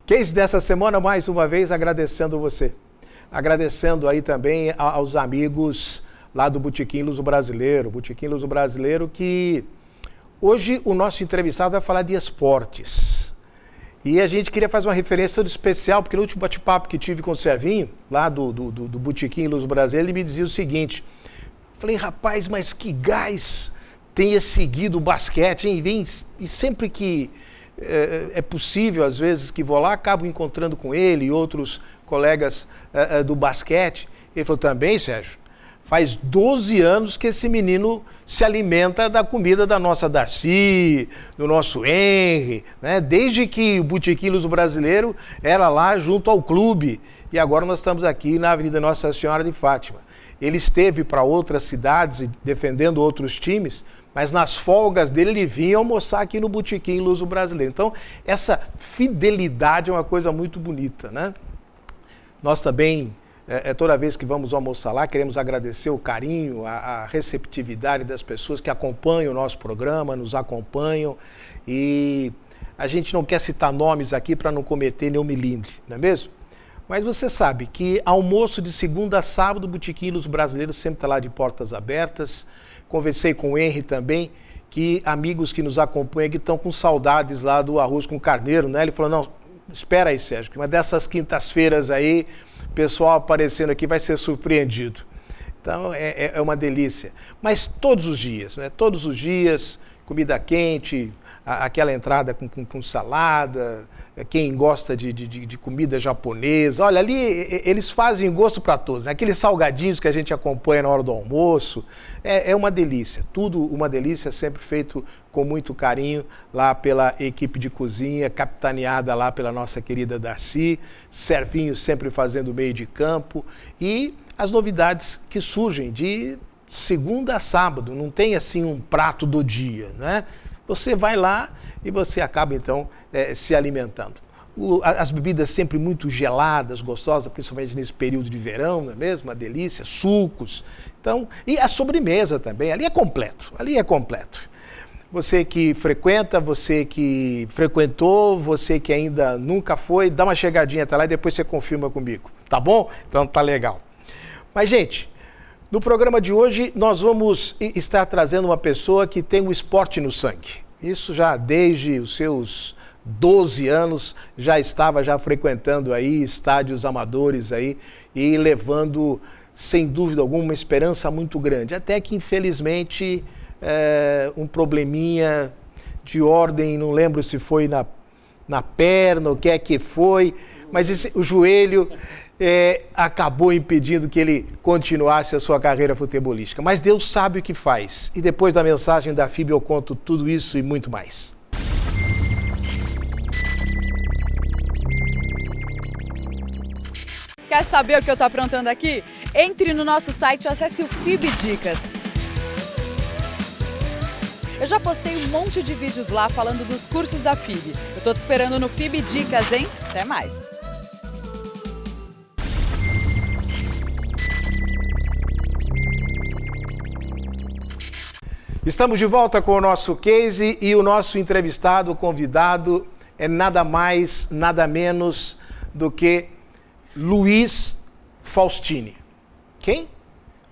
Case dessa semana, mais uma vez, agradecendo você. Agradecendo aí também aos amigos lá do Botequim Luso Brasileiro. Botequim Luso Brasileiro que hoje o nosso entrevistado vai falar de esportes. E a gente queria fazer uma referência toda especial, porque no último bate-papo que tive com o Servinho, lá do Botequim Luso Brasileiro, ele me dizia o seguinte, falei, rapaz, mas que gás tenha seguido o basquete, hein? Vem, e sempre que é possível, às vezes, que vou lá, acabo encontrando com ele e outros colegas do basquete. Ele falou, também, Sérgio, faz 12 anos que esse menino se alimenta da comida da nossa Darcy, do nosso Henry, né? Desde que o Botequim Luso Brasileiro era lá junto ao clube. E agora nós estamos aqui na Avenida Nossa Senhora de Fátima. Ele esteve para outras cidades defendendo outros times, mas nas folgas dele ele vinha almoçar aqui no Botequim Luso Brasileiro. Então, essa fidelidade é uma coisa muito bonita, né? Nós também, toda vez que vamos almoçar lá, queremos agradecer o carinho, a receptividade das pessoas que acompanham o nosso programa, nos acompanham. E a gente não quer citar nomes aqui para não cometer nenhum milindre, não é mesmo? Mas você sabe que almoço de segunda a sábado, o Botequim Luso Brasileiro sempre está lá de portas abertas. Conversei com o Henry também, que amigos que nos acompanham que estão com saudades lá do arroz com carneiro, né? Ele falou, não, espera aí, Sérgio, que uma dessas quintas-feiras aí, o pessoal aparecendo aqui vai ser surpreendido. Então, é uma delícia. Mas todos os dias, né? Todos os dias, comida quente, aquela entrada com salada, quem gosta de comida japonesa. Olha, ali eles fazem gosto para todos, né? Aqueles salgadinhos que a gente acompanha na hora do almoço, é uma delícia. Tudo uma delícia, sempre feito com muito carinho lá pela equipe de cozinha, capitaneada lá pela nossa querida Darcy, Servinho sempre fazendo meio de campo e as novidades que surgem de segunda a sábado, não tem assim um prato do dia, né? Você vai lá e você acaba, então, se alimentando. As bebidas sempre muito geladas, gostosas, principalmente nesse período de verão, não é mesmo? Uma delícia, sucos. Então, e a sobremesa também, ali é completo, Você que frequenta, você que frequentou, você que ainda nunca foi, dá uma chegadinha até lá e depois você confirma comigo, tá bom? Então tá legal. Mas, gente, no programa de hoje, nós vamos estar trazendo uma pessoa que tem o esporte no sangue. Isso já desde os seus 12 anos, já estava frequentando aí estádios amadores aí e levando, sem dúvida alguma, uma esperança muito grande. Até que, infelizmente, um probleminha de ordem, não lembro se foi na perna, o que é que foi, mas o joelho... acabou impedindo que ele continuasse a sua carreira futebolística. Mas Deus sabe o que faz. E depois da mensagem da FIB eu conto tudo isso e muito mais. Quer saber o que eu estou aprontando aqui? Entre no nosso site e acesse o FIB Dicas. Eu já postei um monte de vídeos lá falando dos cursos da FIB. Eu estou te esperando no FIB Dicas, hein? Até mais! Estamos de volta com o nosso case e o nosso entrevistado, convidado, é nada mais, nada menos do que Luiz Faustini. Quem?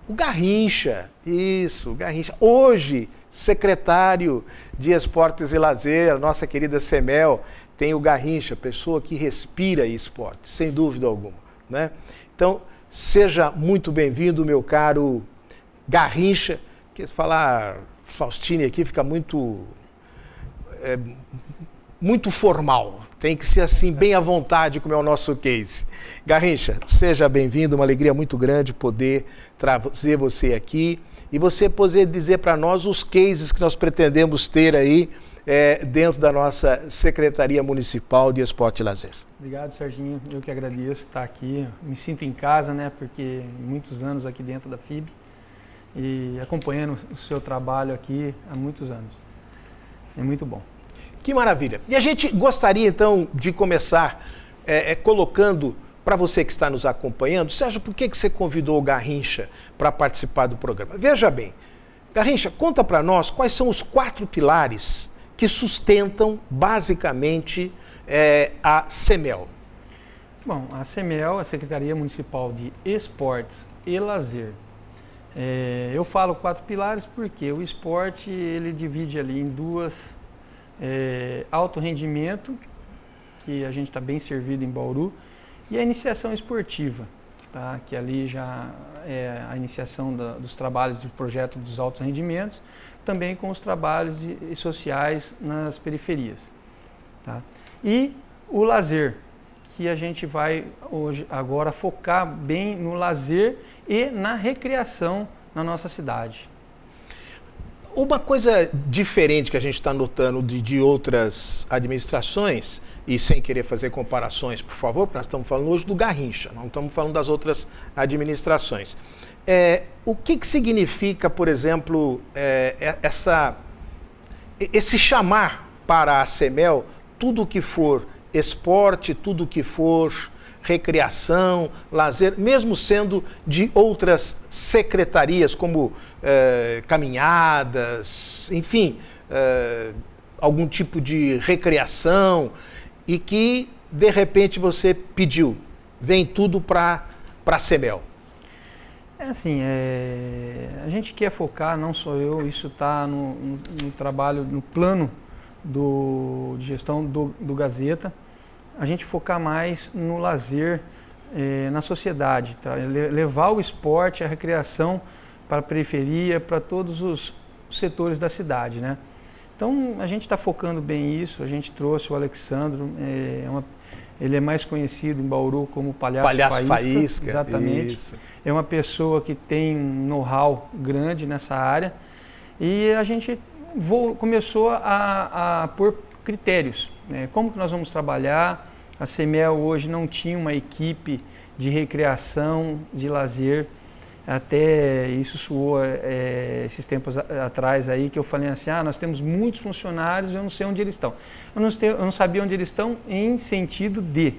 O Garrincha. Isso, o Garrincha. Hoje, secretário de Esportes e Lazer, a nossa querida Semel, tem o Garrincha, pessoa que respira esporte, sem dúvida alguma, né? Então, seja muito bem-vindo, meu caro Garrincha. Que falar Faustini aqui fica muito formal. Tem que ser assim, bem à vontade, como é o nosso case. Garrincha, seja bem-vindo, uma alegria muito grande poder trazer você aqui e você poder dizer para nós os cases que nós pretendemos ter aí dentro da nossa Secretaria Municipal de Esporte e Lazer. Obrigado, Serginho. Eu que agradeço estar aqui. Me sinto em casa, né? Porque muitos anos aqui dentro da FIB. E acompanhando o seu trabalho aqui há muitos anos. É muito bom. Que maravilha. E a gente gostaria, então, de começar colocando para você que está nos acompanhando, Sérgio, por que você convidou o Garrincha para participar do programa? Veja bem, Garrincha, conta para nós quais são os 4 pilares que sustentam basicamente a CEMEL. Bom, a CEMEL, a Secretaria Municipal de Esportes e Lazer. Eu falo 4 pilares porque o esporte ele divide ali em 2, alto rendimento, que a gente está bem servido em Bauru, e a iniciação esportiva, tá? Que ali já é a iniciação dos trabalhos do projeto dos altos rendimentos, também com os trabalhos sociais nas periferias. Tá? E o lazer, que a gente vai hoje agora focar bem no lazer e na recreação na nossa cidade. Uma coisa diferente que a gente está notando de outras administrações, e sem querer fazer comparações, por favor, porque nós estamos falando hoje do Garrincha, não estamos falando das outras administrações. O que significa, por exemplo, esse chamar para a CEMEL tudo que for esporte, tudo que for recreação, lazer, mesmo sendo de outras secretarias, como caminhadas, enfim, algum tipo de recreação, e que, de repente, você pediu, vem tudo para a CEMEL? Assim, a gente quer focar, não só eu, isso está no trabalho, no plano de gestão do Gazeta, a gente focar mais no lazer na sociedade, tá? Levar o esporte, a recreação para a periferia, para todos os setores da cidade, né? Então, a gente está focando bem isso, a gente trouxe o Alexandro, ele é mais conhecido em Bauru como Palhaço Faísca. Exatamente. Isso. É uma pessoa que tem um know-how grande nessa área e a gente começou a pôr critérios, né? Como que nós vamos trabalhar? A CEMEL hoje não tinha uma equipe de recreação, de lazer, até isso soou esses tempos atrás aí, que eu falei assim, nós temos muitos funcionários, eu não sei onde eles estão. Eu não sabia onde eles estão em sentido de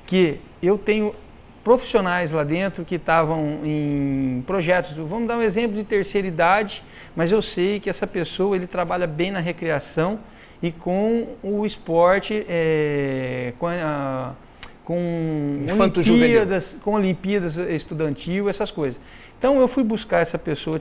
que eu tenho profissionais lá dentro que estavam em projetos, vamos dar um exemplo de terceira idade, mas eu sei que essa pessoa, ele trabalha bem na recreação e com o esporte, com Olimpíadas estudantil, essas coisas. Então eu fui buscar essa pessoa,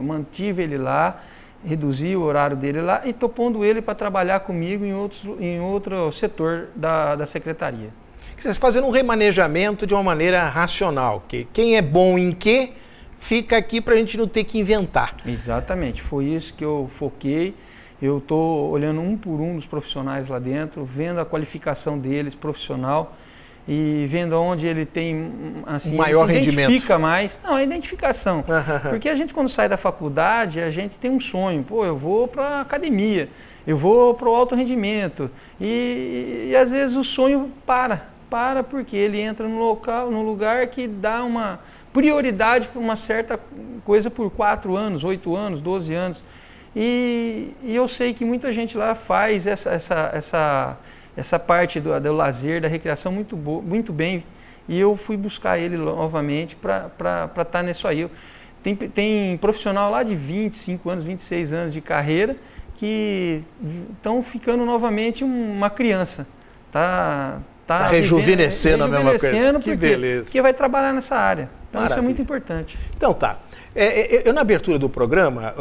mantive ele lá, reduzi o horário dele lá e estou pondo ele para trabalhar comigo em outro setor da secretaria. Vocês fazendo um remanejamento de uma maneira racional, que quem é bom em quê, fica aqui para a gente não ter que inventar. Exatamente, foi isso que eu foquei. Eu estou olhando um por um dos profissionais lá dentro, vendo a qualificação deles, profissional, e vendo onde ele tem, assim, maior rendimento. Identifica mais. Não, a identificação. Porque a gente, quando sai da faculdade, a gente tem um sonho. Eu vou para a academia, eu vou para o alto rendimento. E às vezes o sonho para porque ele entra no lugar que dá uma prioridade para uma certa coisa por 4 anos, 8 anos, 12 anos. E eu sei que muita gente lá faz essa parte do lazer, da recreação muito bem. E eu fui buscar ele novamente para estar nisso aí. Tem profissional lá de 25 anos, 26 anos de carreira que estão ficando novamente uma criança. Tá rejuvenescendo a mesma coisa. Que beleza. Porque vai trabalhar nessa área. Então Maravilha. Isso é muito importante. Então tá. Eu na abertura do programa,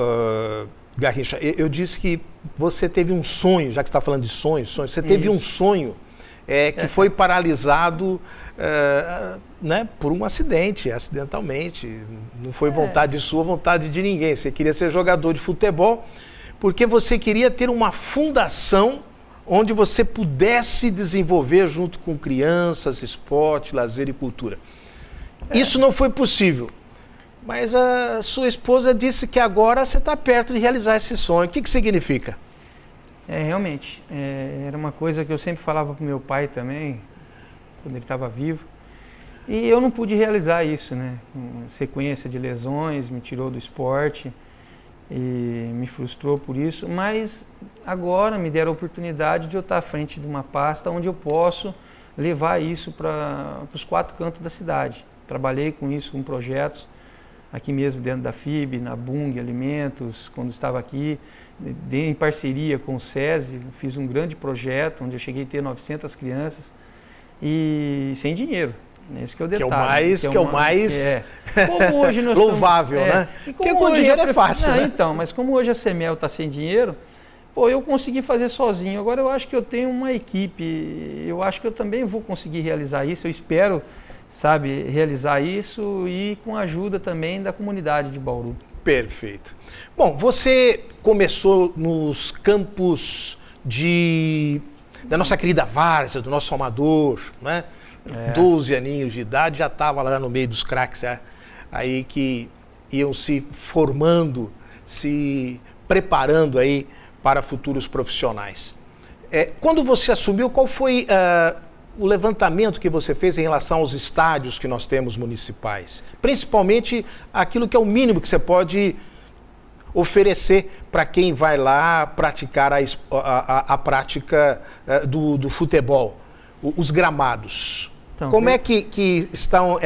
Garrincha, eu disse que você teve um sonho, já que você está falando de sonhos, você teve um sonho que foi paralisado né, por um acidente, acidentalmente. Não foi vontade sua, vontade de ninguém. Você queria ser jogador de futebol porque você queria ter uma fundação onde você pudesse desenvolver junto com crianças, esporte, lazer e cultura. Isso não foi possível. Mas a sua esposa disse que agora você está perto de realizar esse sonho. O que significa? Realmente. Era uma coisa que eu sempre falava para o meu pai também, quando ele estava vivo. E eu não pude realizar isso, né? Uma sequência de lesões, me tirou do esporte e me frustrou por isso. Mas agora me deram a oportunidade de eu estar à frente de uma pasta onde eu posso levar isso para os 4 cantos da cidade. Trabalhei com isso, com projetos, aqui mesmo dentro da FIB, na Bung Alimentos, quando estava aqui, em parceria com o SESI, fiz um grande projeto, onde eu cheguei a ter 900 crianças, e sem dinheiro. Esse que é o detalhe. Que é o mais Como hoje nós louvável, né? Porque com dinheiro é fácil, né? Então, mas como hoje a Semel está sem dinheiro, eu consegui fazer sozinho. Agora eu acho que eu tenho uma equipe, eu acho que eu também vou conseguir realizar isso, eu espero, sabe, realizar isso e com a ajuda também da comunidade de Bauru. Perfeito. Bom, você começou nos campos da nossa querida várzea, do nosso amador, né? 12 aninhos de idade, já estava lá no meio dos craques, aí que iam se formando, se preparando aí para futuros profissionais. Quando você assumiu, qual foi o levantamento que você fez em relação aos estádios que nós temos municipais? Principalmente aquilo que é o mínimo que você pode oferecer para quem vai lá praticar a prática do futebol, os gramados. Então, como é que estão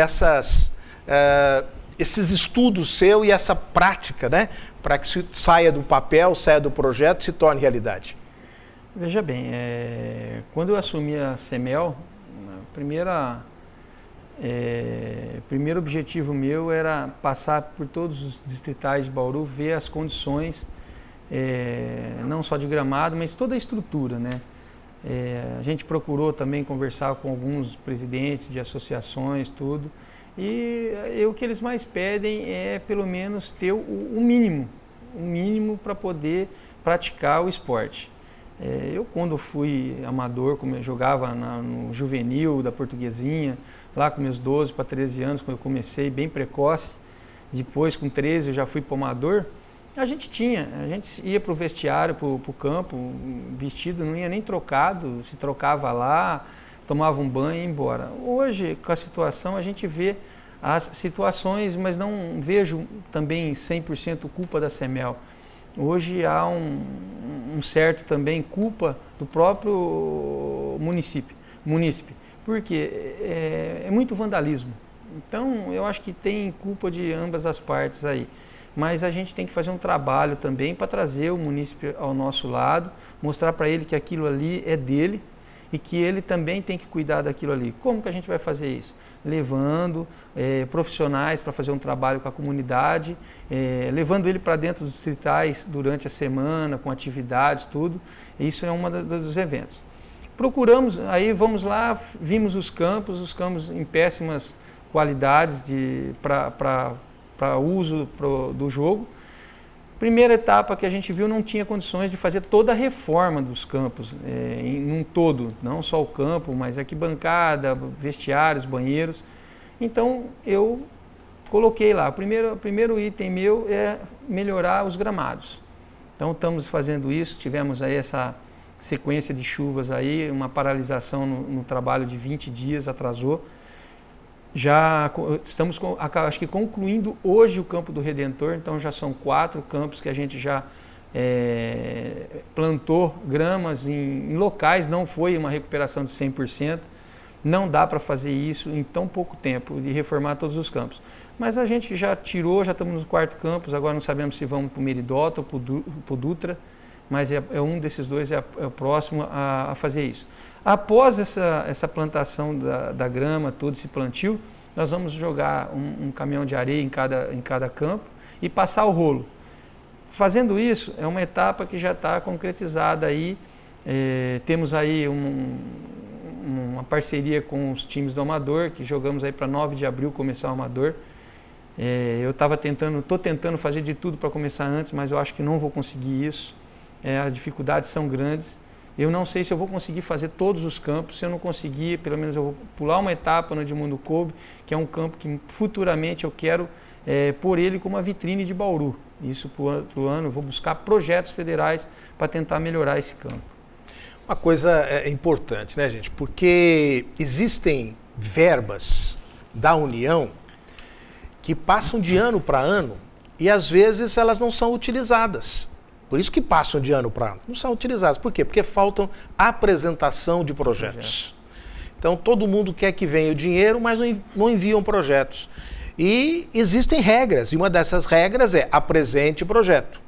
esses estudos seus e essa prática, né, para que saia do papel, saia do projeto e se torne realidade? Veja bem, quando eu assumi a Semel, o primeiro objetivo meu era passar por todos os distritais de Bauru, ver as condições, não só de gramado, mas toda a estrutura, né? A gente procurou também conversar com alguns presidentes de associações, tudo, e o que eles mais pedem é pelo menos ter o mínimo para poder praticar o esporte. Eu, quando fui amador, como eu jogava no juvenil da Portuguesinha, lá com meus 12 para 13 anos, quando eu comecei bem precoce, depois com 13 eu já fui para o amador, a gente ia para o vestiário, para o campo, vestido, não ia nem trocado, se trocava lá, tomava um banho e ia embora. Hoje, com a situação, a gente vê as situações, mas não vejo também 100% culpa da Semel. Hoje há um certo também culpa do próprio munícipe, porque é muito vandalismo. Então, eu acho que tem culpa de ambas as partes aí. Mas a gente tem que fazer um trabalho também para trazer o munícipe ao nosso lado, mostrar para ele que aquilo ali é dele e que ele também tem que cuidar daquilo ali. Como que a gente vai fazer isso? Levando profissionais para fazer um trabalho com a comunidade, levando ele para dentro dos distritais durante a semana, com atividades, tudo. Isso é um dos eventos. Procuramos, aí vamos lá, vimos os campos em péssimas qualidades para uso do jogo. Primeira etapa que a gente viu, não tinha condições de fazer toda a reforma dos campos, em um todo, não só o campo, mas arquibancada, vestiários, banheiros. Então eu coloquei lá, o primeiro item meu é melhorar os gramados. Então estamos fazendo isso, tivemos aí essa sequência de chuvas aí, uma paralisação no trabalho de 20 dias, atrasou. Já estamos, acho que concluindo hoje o Campo do Redentor, então já são 4 campos que a gente já plantou gramas em locais, não foi uma recuperação de 100%, não dá para fazer isso em tão pouco tempo, de reformar todos os campos. Mas a gente já tirou, já estamos no 4º campus, agora não sabemos se vamos para o Meridota ou para o Dutra, mas um desses dois é o próximo a fazer isso. Após essa plantação da grama, todo esse plantio, nós vamos jogar um caminhão de areia em cada campo e passar o rolo. Fazendo isso, é uma etapa que já está concretizada aí. Temos aí uma parceria com os times do Amador, que jogamos aí para 9 de abril começar o Amador. Eu estou tentando fazer de tudo para começar antes, mas eu acho que não vou conseguir isso. As dificuldades são grandes. Eu não sei se eu vou conseguir fazer todos os campos. Se eu não conseguir, pelo menos eu vou pular uma etapa no Edmundo Coube, que é um campo que futuramente eu quero pôr ele como uma vitrine de Bauru. Isso para o outro ano, eu vou buscar projetos federais para tentar melhorar esse campo. Uma coisa importante, né, gente? Porque existem verbas da União que passam de ano para ano e às vezes elas não são utilizadas. Por isso que passam de ano para ano. Não são utilizadas. Por quê? Porque faltam apresentação de projetos. Então todo mundo quer que venha o dinheiro, mas não enviam projetos. E existem regras, e uma dessas regras é apresente projeto.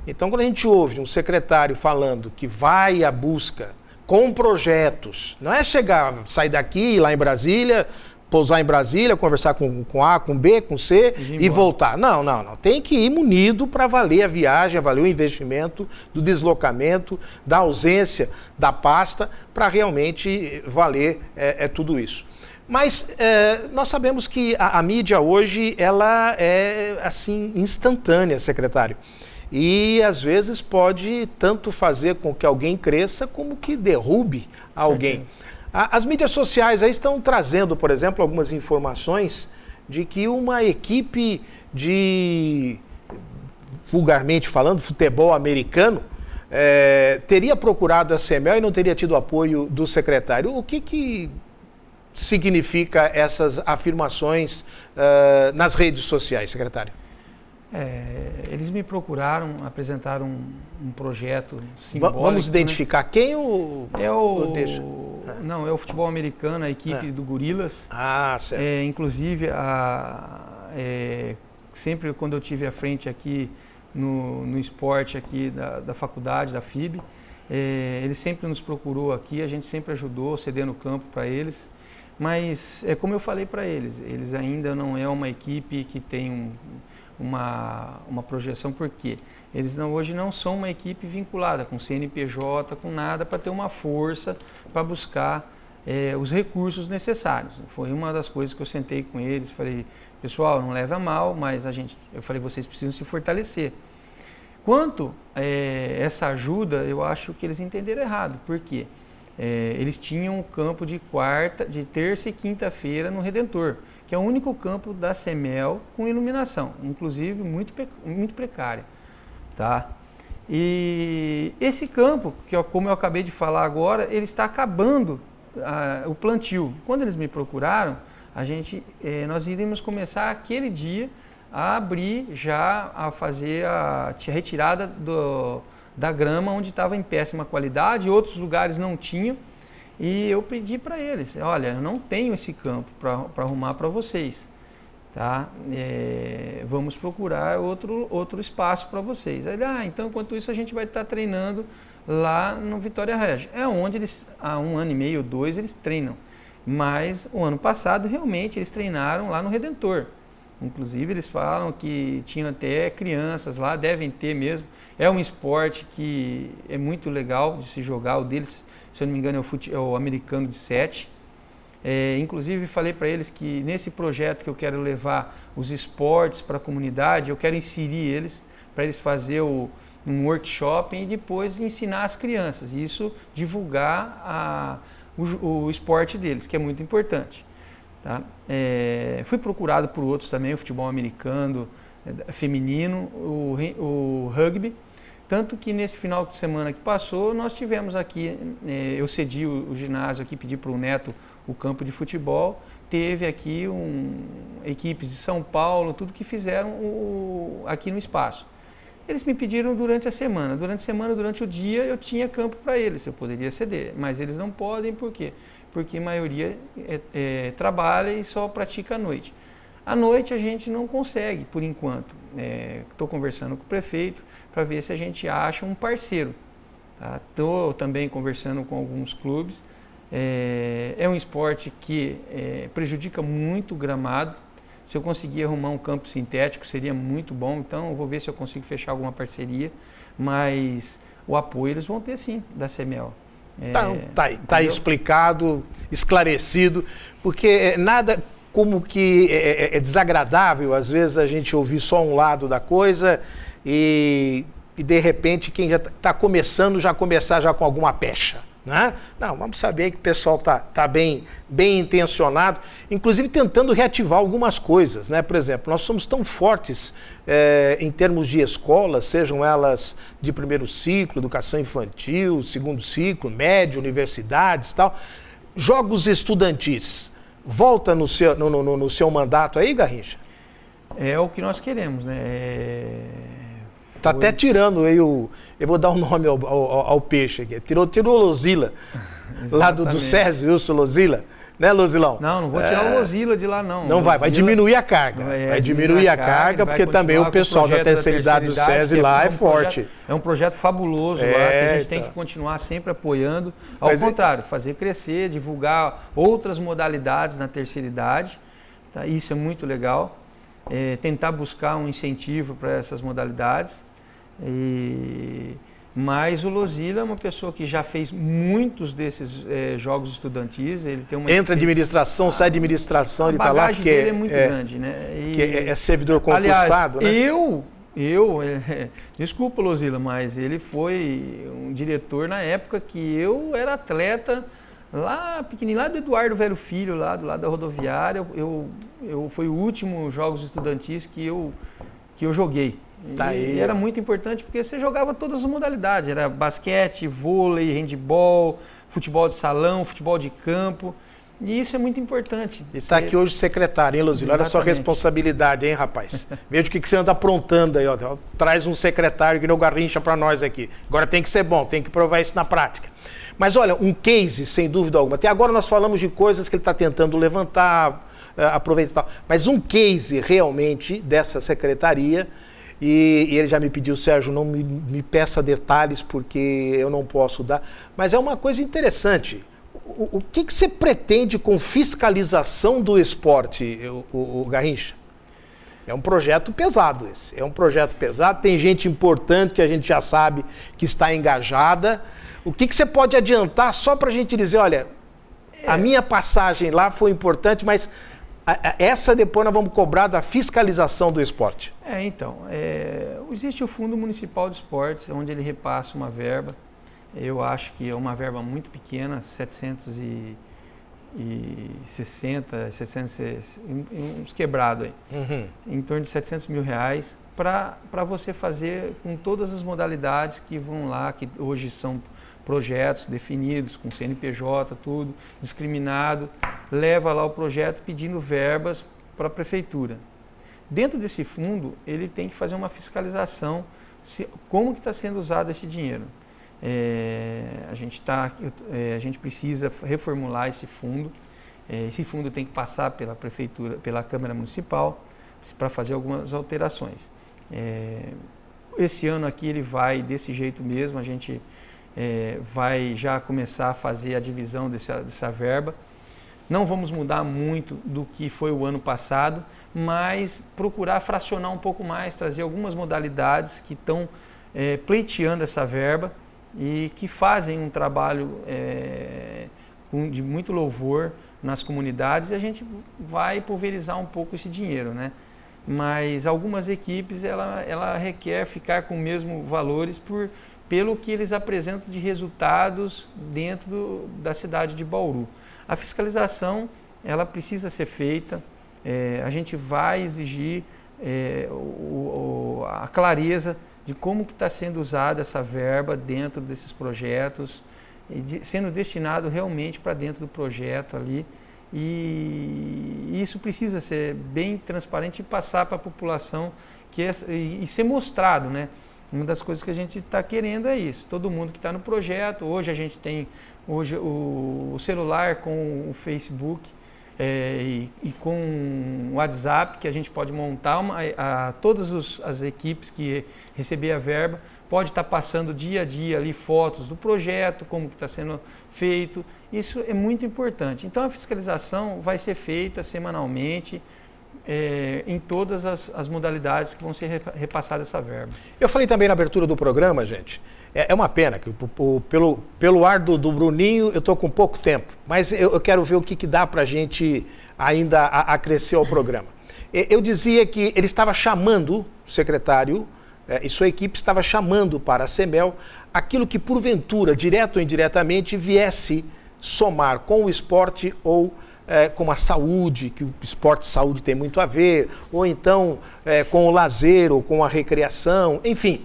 Então quando a gente ouve um secretário falando que vai à busca com projetos, não é sair daqui, ir lá em Brasília, pousar em Brasília, conversar com A, com B, com C e voltar. Não. Tem que ir munido para valer a viagem, valer o investimento, do deslocamento, da ausência da pasta, para realmente valer tudo isso. Mas nós sabemos que a mídia hoje, ela é assim, instantânea, secretário. E às vezes pode tanto fazer com que alguém cresça, como que derrube alguém. As mídias sociais aí estão trazendo, por exemplo, algumas informações de que uma equipe de, vulgarmente falando, futebol americano, teria procurado a CEMEL e não teria tido apoio do secretário. O que significa essas afirmações nas redes sociais, secretário? Eles me procuraram, apresentaram um projeto simbólico. Vamos identificar, né? Quem ou deixa? Não, é o futebol americano, a equipe do Gorilas. Ah, certo. Inclusive, sempre quando eu tive à frente aqui no esporte aqui da faculdade, da FIB, ele sempre nos procurou aqui, a gente sempre ajudou, cedendo campo para eles. Mas, como eu falei para eles ainda não é uma equipe que tem uma projeção, porque eles hoje não são uma equipe vinculada com CNPJ, com nada, para ter uma força para buscar os recursos necessários. Foi uma das coisas que eu sentei com eles, falei, pessoal, não leva a mal, mas eu falei, vocês precisam se fortalecer. Quanto essa ajuda, eu acho que eles entenderam errado, por quê? Eles tinham um campo de terça e quinta-feira no Redentor, que é o único campo da CEMEL com iluminação, inclusive muito precária. Tá? E esse campo, como eu acabei de falar agora, ele está acabando o plantio. Quando eles me procuraram, nós iríamos começar aquele dia a abrir já, a fazer a retirada da grama onde estava em péssima qualidade, outros lugares não tinham, e eu pedi para eles, olha, eu não tenho esse campo para arrumar para vocês, tá? Vamos procurar outro espaço para vocês. Aí, então enquanto isso a gente vai estar treinando lá no Vitória Regia, onde eles, há 1 ano e meio, 2, eles treinam, mas o ano passado realmente eles treinaram lá no Redentor. Inclusive eles falam que tinham até crianças lá, devem ter mesmo. É um esporte que é muito legal de se jogar, o deles, se eu não me engano, é o americano de 7. Inclusive falei para eles que nesse projeto que eu quero levar os esportes para a comunidade, eu quero inserir eles, para eles fazerem um workshop e depois ensinar as crianças. E isso divulgar o esporte deles, que é muito importante. Tá? Fui procurado por outros também, o futebol americano, feminino, o rugby, tanto que nesse final de semana que passou, nós tivemos aqui, eu cedi o ginásio aqui, pedi para o Neto o campo de futebol, teve aqui equipes de São Paulo, tudo que fizeram aqui no espaço. Eles me pediram durante a semana, durante o dia eu tinha campo para eles, eu poderia ceder, mas eles não podem, por quê? Porque a maioria trabalha e só pratica à noite. À noite a gente não consegue, por enquanto. Estou conversando com o prefeito para ver se a gente acha um parceiro. Estou também conversando com alguns clubes. É um esporte que prejudica muito o gramado. Se eu conseguir arrumar um campo sintético seria muito bom, então eu vou ver se eu consigo fechar alguma parceria. Mas o apoio eles vão ter sim, da CEMEL. Tá explicado, esclarecido, porque nada como que é desagradável, às vezes, a gente ouvir só um lado da coisa e de repente quem já está começando já começar já com alguma pecha. Né? Não, vamos saber que o pessoal tá bem intencionado, inclusive tentando reativar algumas coisas, né? Por exemplo, nós somos tão fortes em termos de escolas, sejam elas de primeiro ciclo, educação infantil, segundo ciclo, médio, universidades e tal. Jogos estudantis, volta no seu mandato aí, Garrincha? É o que nós queremos, né? Tá até tirando aí eu vou dar um nome ao peixe aqui. Tirou o Lozila, lá do Césio, Wilson Lozila. Né, Lozilão? Não vou tirar o Lozila de lá, não. Não vai diminuir a carga. Vai diminuir a carga, porque também o pessoal da terceira idade do SESI lá é forte. É um projeto fabuloso lá, que a gente tem que continuar sempre apoiando. Ao contrário, fazer crescer, divulgar outras modalidades na terceira idade. Tá? Isso é muito legal. Tentar buscar um incentivo para essas modalidades. Mas o Lozila é uma pessoa que já fez muitos desses jogos estudantis. Ele tem entra administração, sai administração, ele está lá. A bagagem dele é muito grande, né? Que é servidor concursado, aliás, né? Desculpa, Lozila, mas ele foi um diretor na época que eu era atleta, lá pequenininho, lá do Eduardo Velho Filho, lá do lado da rodoviária. Foi o último jogos estudantis que eu joguei. E era muito importante porque você jogava todas as modalidades, era basquete, vôlei, handebol, futebol de salão, futebol de campo, e isso é muito importante. E está aqui hoje secretário, hein, Lozila? Olha a sua responsabilidade, hein, rapaz? Veja o que você anda aprontando aí, ó. Traz um secretário que nem o Garrincha para nós aqui. Agora tem que ser bom, tem que provar isso na prática. Mas olha, um case, sem dúvida alguma. Até agora nós falamos de coisas que ele está tentando levantar, aproveitar, mas um case realmente dessa secretaria. E ele já me pediu, Sérgio, não me peça detalhes porque eu não posso dar. Mas é uma coisa interessante. O que você pretende com fiscalização do esporte, o Garrincha? É um projeto pesado esse. É um projeto pesado, tem gente importante que a gente já sabe que está engajada. O que você pode adiantar só para a gente dizer, olha, a minha passagem lá foi importante, mas... Essa depois nós vamos cobrar da fiscalização do esporte. Existe o Fundo Municipal de Esportes, onde ele repassa uma verba. Eu acho que é uma verba muito pequena, 760, uns quebrados aí. Em torno de R$700 mil, para você fazer com todas as modalidades que vão lá, que hoje são projetos definidos, com CNPJ, tudo, discriminado, leva lá o projeto pedindo verbas para a prefeitura. Dentro desse fundo, ele tem que fazer uma fiscalização, como que está sendo usado esse dinheiro. A gente precisa reformular esse fundo. Esse fundo tem que passar pela prefeitura, pela Câmara Municipal, para fazer algumas alterações. Esse ano aqui ele vai desse jeito mesmo, a gente vai já começar a fazer a divisão dessa verba. Não vamos mudar muito do que foi o ano passado, mas procurar fracionar um pouco mais, trazer algumas modalidades que estão pleiteando essa verba e que fazem um trabalho de muito louvor nas comunidades, e a gente vai pulverizar um pouco esse dinheiro, né? Mas algumas equipes ela requer ficar com os mesmos valores pelo que eles apresentam de resultados dentro da cidade de Bauru. A fiscalização ela precisa ser feita, a gente vai exigir a clareza de como que está sendo usada essa verba dentro desses projetos, sendo destinado realmente para dentro do projeto ali, e isso precisa ser bem transparente e passar para a população e ser mostrado, né? Uma das coisas que a gente está querendo é isso, todo mundo que está no projeto. Hoje a gente tem o celular com o Facebook e com o WhatsApp, que a gente pode montar todas as equipes que receber a verba, pode estar passando dia a dia ali fotos do projeto, como que está sendo feito. Isso é muito importante. Então a fiscalização vai ser feita semanalmente, em todas as modalidades que vão ser repassadas essa verba. Eu falei também na abertura do programa, gente, é uma pena que pelo ar do Bruninho eu estou com pouco tempo, mas eu quero ver o que dá para a gente ainda acrescer ao programa. Eu dizia que ele estava chamando, o secretário e sua equipe estava chamando para a CEMEL aquilo que porventura, direto ou indiretamente, viesse somar com o esporte ou com a saúde, que o esporte e saúde tem muito a ver, ou então com o lazer, ou com a recreação, enfim.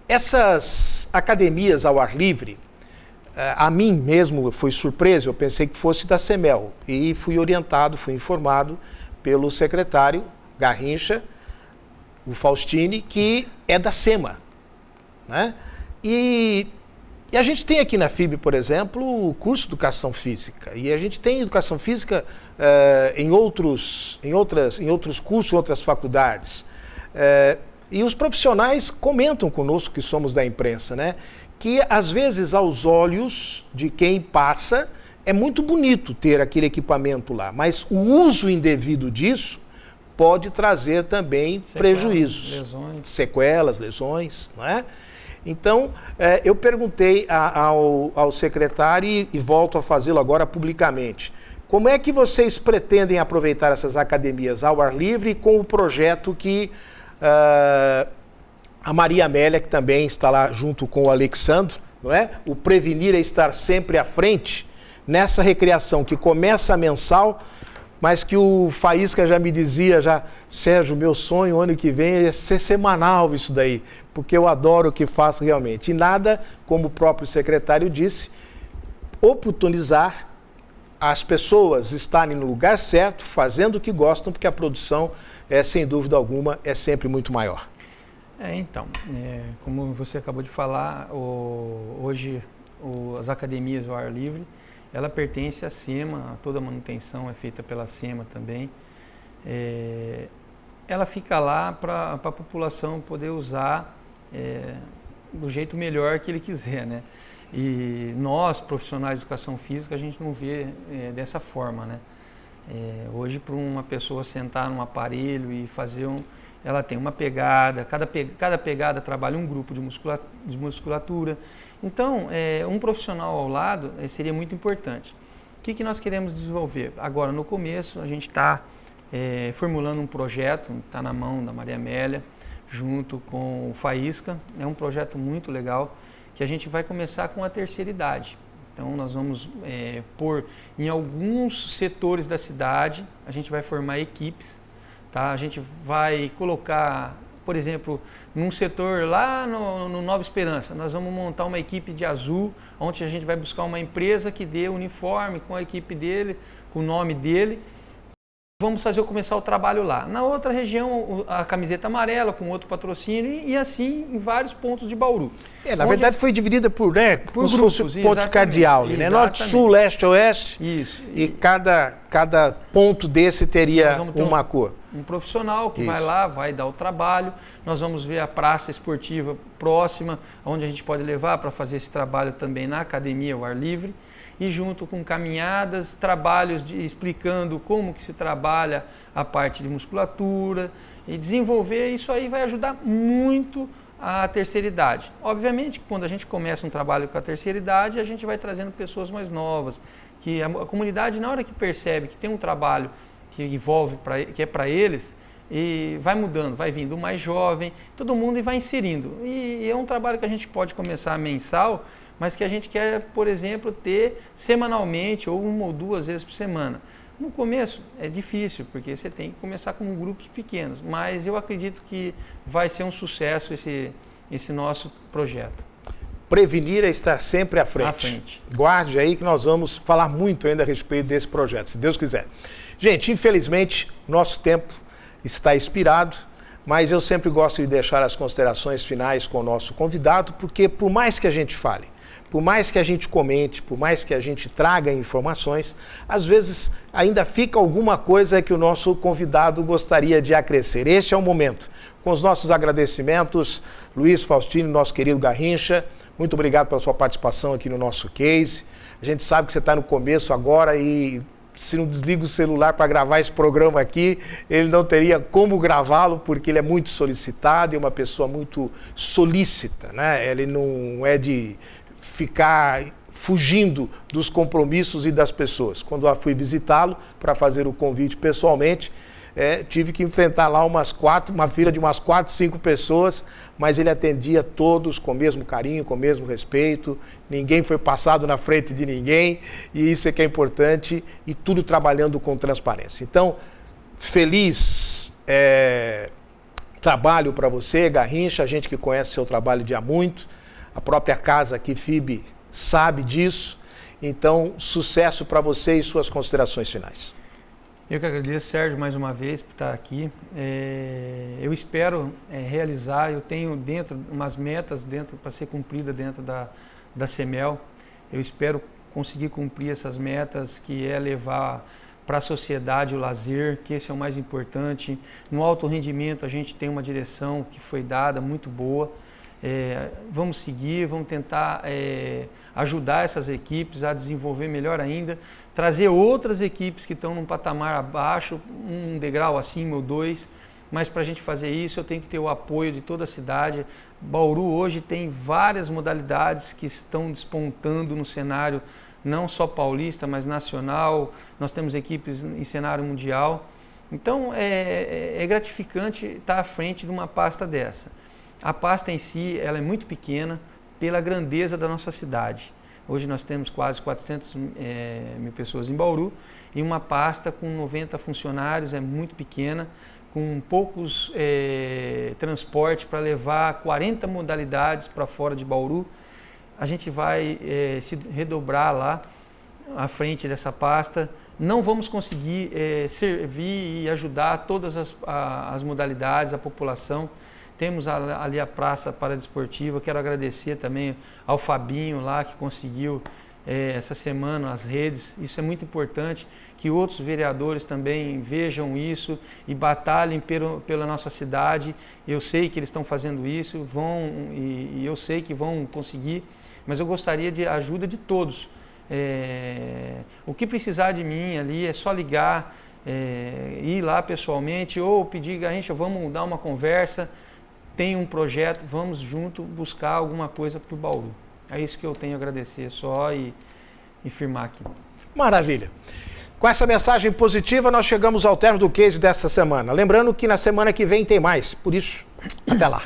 Essas academias ao ar livre, a mim mesmo foi surpresa, eu pensei que fosse da CEMEL, e fui orientado, fui informado pelo secretário Garrincha, o Faustini, que é da SEMA, né? E a gente tem aqui na FIB, por exemplo, o curso de Educação Física. E a gente tem Educação Física em outros cursos, em outras faculdades. E os profissionais comentam conosco, que somos da imprensa, né? Que às vezes, aos olhos de quem passa, é muito bonito ter aquele equipamento lá. Mas o uso indevido disso pode trazer também prejuízos. Sequelas, lesões, não é? Então, eu perguntei ao secretário e volto a fazê-lo agora publicamente. Como é que vocês pretendem aproveitar essas academias ao ar livre com o projeto que a Maria Amélia, que também está lá junto com o Alexandro, não é? O Prevenir é estar sempre à frente, nessa recreação que começa mensal, mas que o Faísca já me dizia, Sérgio, meu sonho ano que vem é ser semanal isso daí, porque eu adoro o que faço realmente. E nada, como o próprio secretário disse, oportunizar as pessoas estarem no lugar certo, fazendo o que gostam, porque a produção, sem dúvida alguma, é sempre muito maior. Como você acabou de falar, hoje as academias ao ar livre, ela pertence à SEMA, toda a manutenção é feita pela SEMA também. Ela fica lá para a população poder usar do jeito melhor que ele quiser, né? E nós, profissionais de educação física, a gente não vê dessa forma, né? Hoje, para uma pessoa sentar num aparelho e fazer ela tem uma pegada, cada pegada trabalha um grupo de musculatura. Então, um profissional ao lado seria muito importante. O que nós queremos desenvolver? Agora, no começo, a gente está formulando um projeto, está na mão da Maria Amélia, junto com o Faísca. É um projeto muito legal, que a gente vai começar com a terceira idade. Então, nós vamos pôr em alguns setores da cidade, a gente vai formar equipes, tá? A gente vai colocar, por exemplo, num setor lá no Nova Esperança, nós vamos montar uma equipe de azul, onde a gente vai buscar uma empresa que dê uniforme com a equipe dele, com o nome dele. Vamos começar o trabalho lá. Na outra região, a camiseta amarela com outro patrocínio e assim em vários pontos de Bauru. Na verdade foi dividida por grupos, ponto cardeal, né? Norte, sul, leste, oeste. Isso. E cada ponto desse teria uma cor. Um profissional que vai lá, vai dar o trabalho. Nós vamos ver a praça esportiva próxima, onde a gente pode levar para fazer esse trabalho também na academia ao ar livre. E junto com caminhadas, trabalhos explicando como que se trabalha a parte de musculatura e desenvolver, isso aí vai ajudar muito a terceira idade. Obviamente, quando a gente começa um trabalho com a terceira idade, a gente vai trazendo pessoas mais novas, que a comunidade, na hora que percebe que tem um trabalho que envolve, que é para eles, e vai mudando, vai vindo o mais jovem, todo mundo e vai inserindo. E é um trabalho que a gente pode começar mensal, mas que a gente quer, por exemplo, ter semanalmente ou uma ou duas vezes por semana. No começo é difícil, porque você tem que começar com grupos pequenos, mas eu acredito que vai ser um sucesso esse nosso projeto. Prevenir é estar sempre à frente. Guarde aí que nós vamos falar muito ainda a respeito desse projeto, se Deus quiser. Gente, infelizmente, nosso tempo está expirado, mas eu sempre gosto de deixar as considerações finais com o nosso convidado, porque por mais que a gente fale, por mais que a gente comente, por mais que a gente traga informações, às vezes ainda fica alguma coisa que o nosso convidado gostaria de acrescer. Este é o momento. Com os nossos agradecimentos, Luiz Faustini, nosso querido Garrincha, muito obrigado pela sua participação aqui no nosso case. A gente sabe que você está no começo agora e se não desliga o celular para gravar esse programa aqui, ele não teria como gravá-lo, porque ele é muito solicitado e uma pessoa muito solícita, né? Ele não é de ficar fugindo dos compromissos e das pessoas. Quando eu fui visitá-lo para fazer o convite pessoalmente, tive que enfrentar lá uma fila de umas 4, 5 pessoas, mas ele atendia todos com o mesmo carinho, com o mesmo respeito, ninguém foi passado na frente de ninguém, e isso é que é importante, e tudo trabalhando com transparência. Então, feliz trabalho para você, Garrincha, a gente que conhece seu trabalho de há muito, a própria casa aqui, FIB, sabe disso. Então, sucesso para você e suas considerações finais. Eu que agradeço, Sérgio, mais uma vez por estar aqui. Eu espero realizar, eu tenho dentro umas metas para ser cumprida dentro da CEMEL. Eu espero conseguir cumprir essas metas, que é levar para a sociedade o lazer, que esse é o mais importante. No alto rendimento a gente tem uma direção que foi dada, muito boa. Vamos seguir, vamos tentar ajudar essas equipes a desenvolver melhor ainda, trazer outras equipes que estão num patamar abaixo, um degrau acima ou dois, mas para a gente fazer isso eu tenho que ter o apoio de toda a cidade. Bauru hoje tem várias modalidades que estão despontando no cenário não só paulista, mas nacional. Nós temos equipes em cenário mundial, então é gratificante estar à frente de uma pasta dessa. A pasta em si ela é muito pequena pela grandeza da nossa cidade. Hoje nós temos quase 400 mil pessoas em Bauru e uma pasta com 90 funcionários é muito pequena, com poucos transportes para levar 40 modalidades para fora de Bauru. A gente vai se redobrar lá à frente dessa pasta. Não vamos conseguir servir e ajudar todas as modalidades, a população. Temos ali a Praça Paradesportiva. Quero agradecer também ao Fabinho lá, que conseguiu essa semana as redes. Isso é muito importante, que outros vereadores também vejam isso e batalhem pela nossa cidade. Eu sei que eles estão fazendo isso, e eu sei que vão conseguir, mas eu gostaria de ajuda de todos. O que precisar de mim ali é só ligar, ir lá pessoalmente ou pedir, Garrincha, vamos dar uma conversa. Tem um projeto, vamos junto buscar alguma coisa para o Bauru. É isso que eu tenho a agradecer só e firmar aqui. Maravilha. Com essa mensagem positiva, nós chegamos ao término do case desta semana. Lembrando que na semana que vem tem mais. Por isso, até lá.